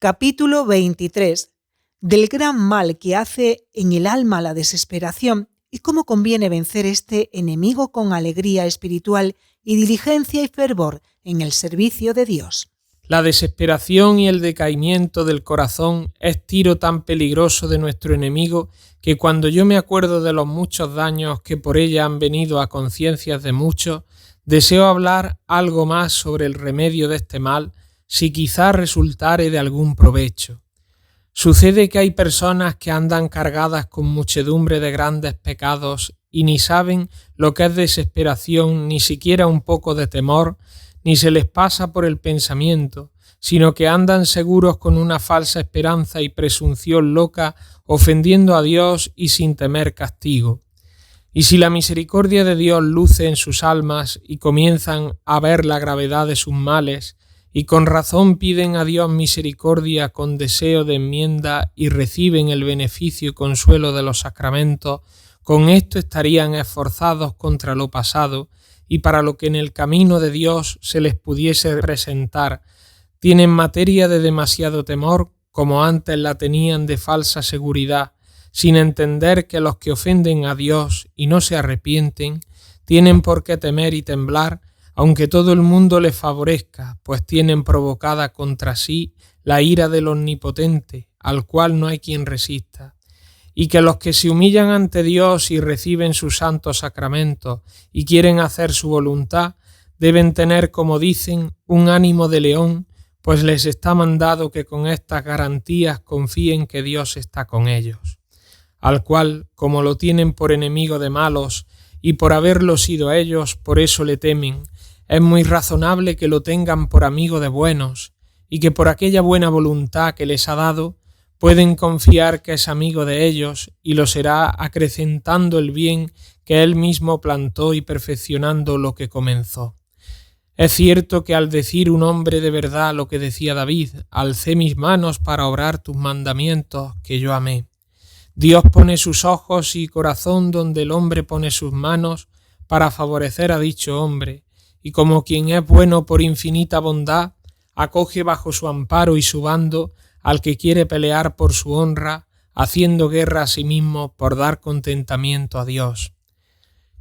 Capítulo 23. Del gran mal que hace en el alma la desesperación y cómo conviene vencer este enemigo con alegría espiritual y diligencia y fervor en el servicio de Dios. La desesperación y el decaimiento del corazón es tiro tan peligroso de nuestro enemigo que cuando yo me acuerdo de los muchos daños que por ella han venido a conciencias de muchos, deseo hablar algo más sobre el remedio de este mal, si quizá resultare de algún provecho. Sucede que hay personas que andan cargadas con muchedumbre de grandes pecados y ni saben lo que es desesperación, ni siquiera un poco de temor, ni se les pasa por el pensamiento, sino que andan seguros con una falsa esperanza y presunción loca, ofendiendo a Dios y sin temer castigo. Y si la misericordia de Dios luce en sus almas y comienzan a ver la gravedad de sus males, y con razón piden a Dios misericordia con deseo de enmienda y reciben el beneficio y consuelo de los sacramentos, con esto estarían esforzados contra lo pasado y para lo que en el camino de Dios se les pudiese presentar. Tienen materia de demasiado temor, como antes la tenían de falsa seguridad, sin entender que los que ofenden a Dios y no se arrepienten, tienen por qué temer y temblar, aunque todo el mundo les favorezca, pues tienen provocada contra sí la ira del Omnipotente, al cual no hay quien resista. Y que los que se humillan ante Dios y reciben sus santos sacramentos y quieren hacer su voluntad, deben tener, como dicen, un ánimo de león, pues les está mandado que con estas garantías confíen que Dios está con ellos. Al cual, como lo tienen por enemigo de malos y por haberlo sido ellos, por eso le temen, es muy razonable que lo tengan por amigo de buenos y que por aquella buena voluntad que les ha dado pueden confiar que es amigo de ellos y lo será acrecentando el bien que él mismo plantó y perfeccionando lo que comenzó. Es cierto que al decir un hombre de verdad lo que decía David, alcé mis manos para obrar tus mandamientos que yo amé. Dios pone sus ojos y corazón donde el hombre pone sus manos para favorecer a dicho hombre, y como quien es bueno por infinita bondad, acoge bajo su amparo y su bando al que quiere pelear por su honra, haciendo guerra a sí mismo por dar contentamiento a Dios.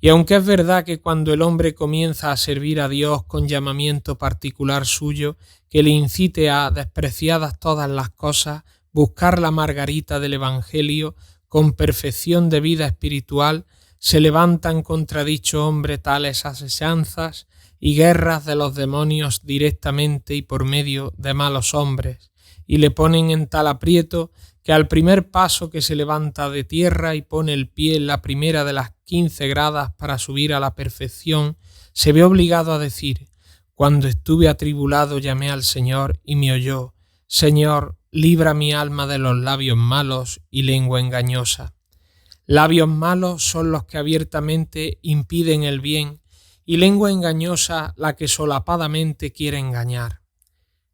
Y aunque es verdad que cuando el hombre comienza a servir a Dios con llamamiento particular suyo, que le incite a, despreciadas todas las cosas, buscar la margarita del Evangelio con perfección de vida espiritual, se levantan contra dicho hombre tales asechanzas y guerras de los demonios directamente y por medio de malos hombres, y le ponen en tal aprieto que al primer paso que se levanta de tierra y pone el pie en la primera de las 15 gradas para subir a la perfección, se ve obligado a decir: cuando estuve atribulado llamé al Señor y me oyó. Señor, libra mi alma de los labios malos y lengua engañosa. Labios malos son los que abiertamente impiden el bien, y lengua engañosa la que solapadamente quiere engañar.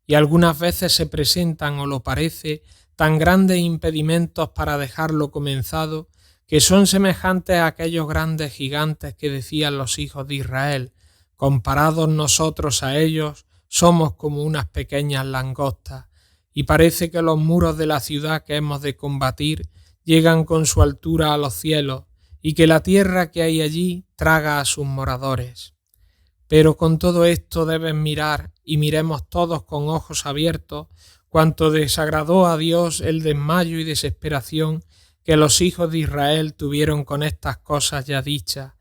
Y algunas veces se presentan, o lo parece, tan grandes impedimentos para dejarlo comenzado, que son semejantes a aquellos grandes gigantes que decían los hijos de Israel: comparados nosotros a ellos, somos como unas pequeñas langostas, y parece que los muros de la ciudad que hemos de combatir llegan con su altura a los cielos, y que la tierra que hay allí traga a sus moradores. Pero con todo esto debes mirar, y miremos todos con ojos abiertos, cuanto desagradó a Dios el desmayo y desesperación que los hijos de Israel tuvieron con estas cosas ya dichas,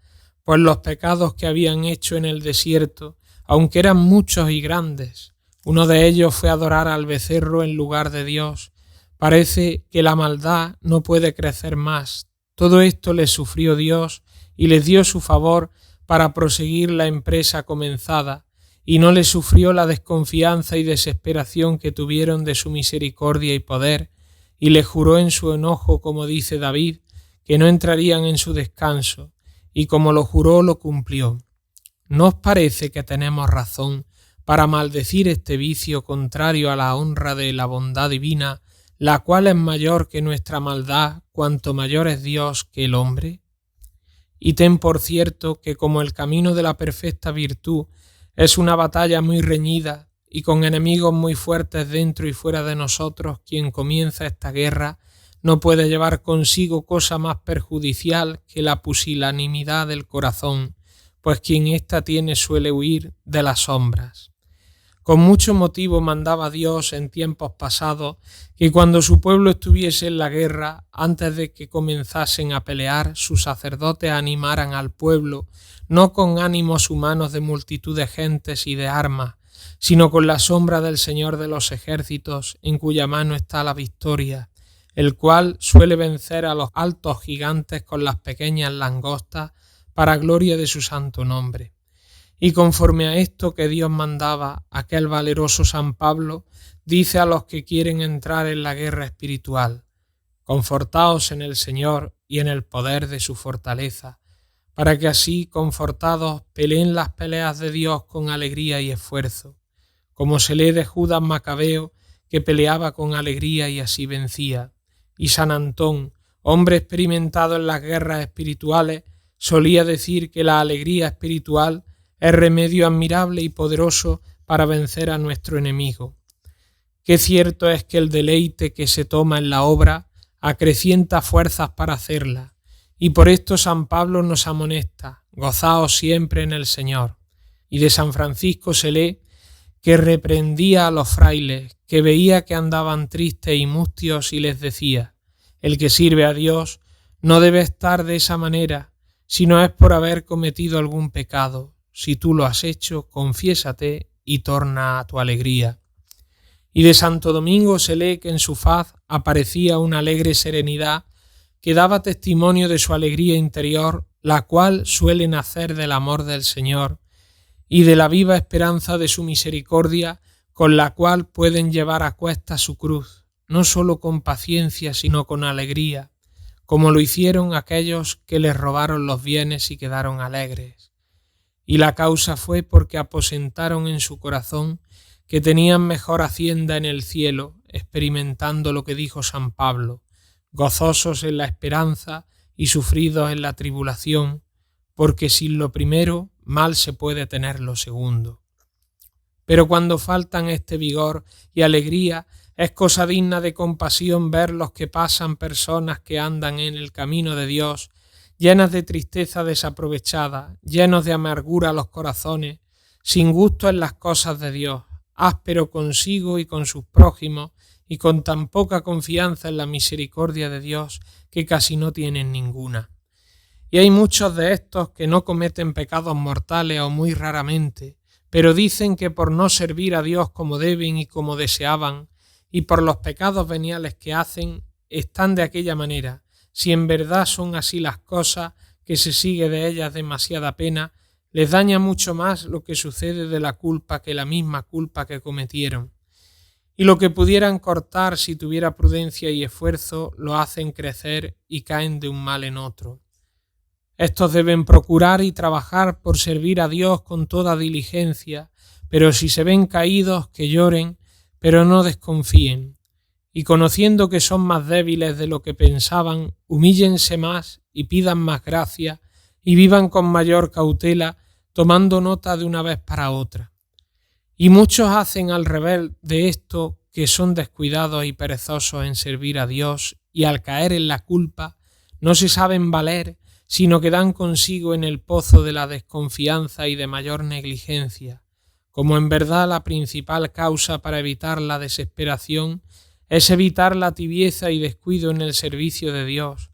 pues los pecados que habían hecho en el desierto, aunque eran muchos y grandes, uno de ellos fue adorar al becerro en lugar de Dios. Parece que la maldad no puede crecer más. Todo esto les sufrió Dios y les dio su favor para proseguir la empresa comenzada, y no les sufrió la desconfianza y desesperación que tuvieron de su misericordia y poder, y les juró en su enojo, como dice David, que no entrarían en su descanso, y como lo juró, lo cumplió. ¿No os parece que tenemos razón para maldecir este vicio contrario a la honra de la bondad divina, la cual es mayor que nuestra maldad, cuanto mayor es Dios que el hombre? Y ten por cierto que como el camino de la perfecta virtud es una batalla muy reñida y con enemigos muy fuertes dentro y fuera de nosotros, quien comienza esta guerra no puede llevar consigo cosa más perjudicial que la pusilanimidad del corazón, pues quien ésta tiene suele huir de las sombras. Con mucho motivo mandaba Dios en tiempos pasados que cuando su pueblo estuviese en la guerra, antes de que comenzasen a pelear, sus sacerdotes animaran al pueblo, no con ánimos humanos de multitud de gentes y de armas, sino con la sombra del Señor de los ejércitos, en cuya mano está la victoria, el cual suele vencer a los altos gigantes con las pequeñas langostas, para gloria de su santo nombre. Y conforme a esto que Dios mandaba, aquel valeroso San Pablo dice a los que quieren entrar en la guerra espiritual: confortaos en el Señor y en el poder de su fortaleza, para que así, confortados, peleen las peleas de Dios con alegría y esfuerzo, como se lee de Judas Macabeo, que peleaba con alegría y así vencía. Y San Antón, hombre experimentado en las guerras espirituales, solía decir que la alegría espiritual es remedio admirable y poderoso para vencer a nuestro enemigo. Qué cierto es que el deleite que se toma en la obra acrecienta fuerzas para hacerla, y por esto San Pablo nos amonesta: gozaos siempre en el Señor. Y de San Francisco se lee que reprendía a los frailes, que veía que andaban tristes y mustios, y les decía: el que sirve a Dios no debe estar de esa manera, si no es por haber cometido algún pecado. Si tú lo has hecho, confiésate y torna a tu alegría. Y de Santo Domingo se lee que en su faz aparecía una alegre serenidad que daba testimonio de su alegría interior, la cual suele nacer del amor del Señor y de la viva esperanza de su misericordia, con la cual pueden llevar a cuestas su cruz, no sólo con paciencia, sino con alegría, como lo hicieron aquellos que les robaron los bienes y quedaron alegres. Y la causa fue porque aposentaron en su corazón que tenían mejor hacienda en el cielo, experimentando lo que dijo San Pablo: gozosos en la esperanza y sufridos en la tribulación, porque sin lo primero mal se puede tener lo segundo. Pero cuando faltan este vigor y alegría, es cosa digna de compasión ver los que pasan personas que andan en el camino de Dios, llenas de tristeza desaprovechada, llenos de amargura los corazones, sin gusto en las cosas de Dios, áspero consigo y con sus prójimos, y con tan poca confianza en la misericordia de Dios que casi no tienen ninguna. Y hay muchos de estos que no cometen pecados mortales o muy raramente, pero dicen que por no servir a Dios como deben y como deseaban, y por los pecados veniales que hacen, están de aquella manera. Si en verdad son así las cosas, que se sigue de ellas demasiada pena, les daña mucho más lo que sucede de la culpa que la misma culpa que cometieron. Y lo que pudieran cortar si tuviera prudencia y esfuerzo, lo hacen crecer y caen de un mal en otro. Estos deben procurar y trabajar por servir a Dios con toda diligencia, pero si se ven caídos, que lloren, pero no desconfíen. Y conociendo que son más débiles de lo que pensaban, humíllense más y pidan más gracia y vivan con mayor cautela, tomando nota de una vez para otra. Y muchos hacen al revés de esto, que son descuidados y perezosos en servir a Dios, y al caer en la culpa no se saben valer, sino que dan consigo en el pozo de la desconfianza y de mayor negligencia, como en verdad la principal causa para evitar la desesperación es evitar la tibieza y descuido en el servicio de Dios,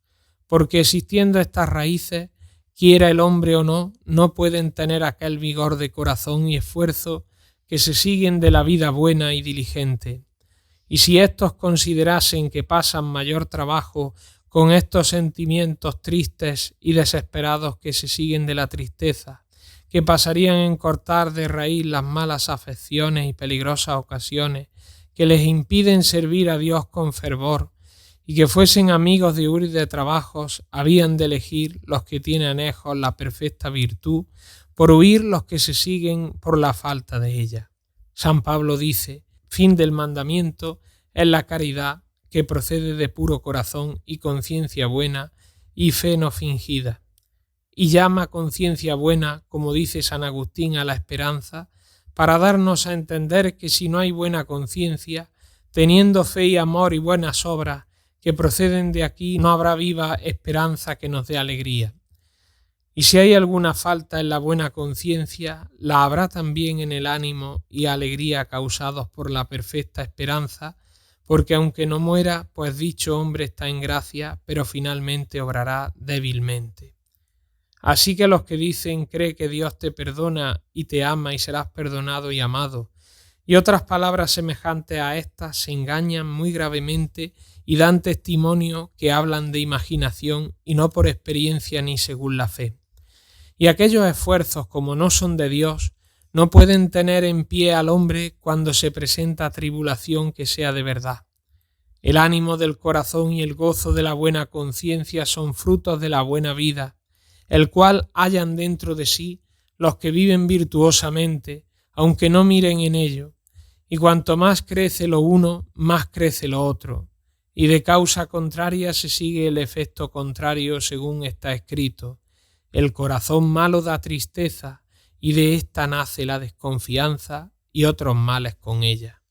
porque existiendo estas raíces, quiera el hombre o no, no pueden tener aquel vigor de corazón y esfuerzo que se siguen de la vida buena y diligente. Y si éstos considerasen que pasan mayor trabajo con estos sentimientos tristes y desesperados que se siguen de la tristeza, que pasarían en cortar de raíz las malas afecciones y peligrosas ocasiones que les impiden servir a Dios con fervor, y que fuesen amigos de huir de trabajos, habían de elegir los que tienen anejos la perfecta virtud, por huir los que se siguen por la falta de ella. San Pablo dice: fin del mandamiento es la caridad, que procede de puro corazón y conciencia buena y fe no fingida. Y llama conciencia buena, como dice San Agustín, a la esperanza, para darnos a entender que si no hay buena conciencia, teniendo fe y amor y buenas obras que proceden de aquí, no habrá viva esperanza que nos dé alegría. Y si hay alguna falta en la buena conciencia, la habrá también en el ánimo y alegría causados por la perfecta esperanza, porque aunque no muera, pues dicho hombre está en gracia, pero finalmente obrará débilmente. Así que los que dicen cree que Dios te perdona y te ama y serás perdonado y amado, y otras palabras semejantes a estas se engañan muy gravemente y dan testimonio que hablan de imaginación y no por experiencia ni según la fe. Y aquellos esfuerzos, como no son de Dios, no pueden tener en pie al hombre cuando se presenta tribulación que sea de verdad. El ánimo del corazón y el gozo de la buena conciencia son frutos de la buena vida, el cual hallan dentro de sí los que viven virtuosamente, aunque no miren en ello, y cuanto más crece lo uno, más crece lo otro, y de causa contraria se sigue el efecto contrario según está escrito. El corazón malo da tristeza, y de ésta nace la desconfianza y otros males con ella.